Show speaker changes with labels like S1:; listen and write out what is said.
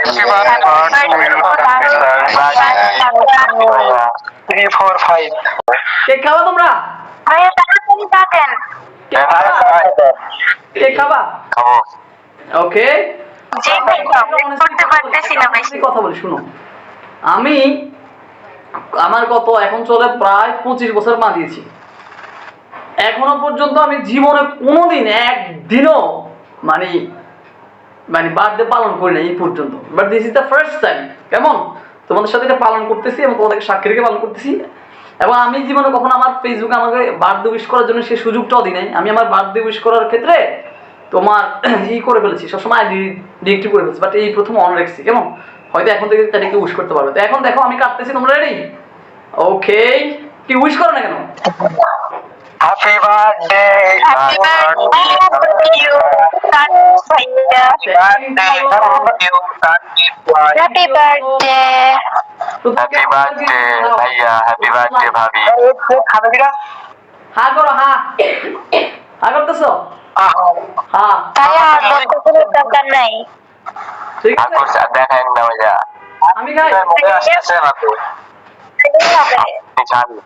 S1: 3, 4, 5
S2: cake খাবা তোমরা?
S3: ভাইয়া তাড়াতাড়ি কাটেন।
S2: কেক খাবা?
S1: খাবো।
S2: ওকে,
S3: জি ভাইয়া করতে পারতেছি না বেশি।
S2: কথা বলি শুনো। আমি আমার কত এখন চলে প্রায় 25 বছর পা দিয়েছি। এখনো পর্যন্ত আমি জীবনে কোনোদিন একদিনও মানে বার্থডে পালন করি না এই পর্যন্ত। But this is the first time. কেমন তোমাদের সাথে এটা পালন করতেছি এবং তোমাদেরকে সাক্ষী রেখে পালন করতেছি। এবং আমি জীবনে কখনো আমার ফেসবুকে আমাকে বার্থডে উইশ করার জন্য সে সুযোগটাও দিই নাই। আমি আমার বার্থডে উইশ করার ক্ষেত্রে তোমার করে ফেলেছি, সবসময় ডিএক্টিভ করে ফেলেছি, বাট এই প্রথম অন রাখছি। কেমন হয়তো এখন থেকে তাদেরকে উইশ করতে পারবে। তো এখন দেখো আমি কাটতেছি, তোমরা রেডি? ওকে, কি উইশ করো না কেন?
S1: Happy birthday.
S3: Happy birthday to you ভাইয়া। Happy birthday.
S1: হ্যাপি বার্থডে ভাইয়া, হ্যাপি বার্থডে ভাবি। খাবে কিনা?
S2: হ্যাঁ করো, হ্যাঁ হ্যাঁ করতেছো? হ্যাঁ
S3: ভাইয়া কোনো দরকার নাই।
S2: ঠিক আছে,
S1: দেখাই না ভাইয়া।
S2: আমি খাই।
S1: আসতেছে না তো।
S3: হবে।
S1: জানি।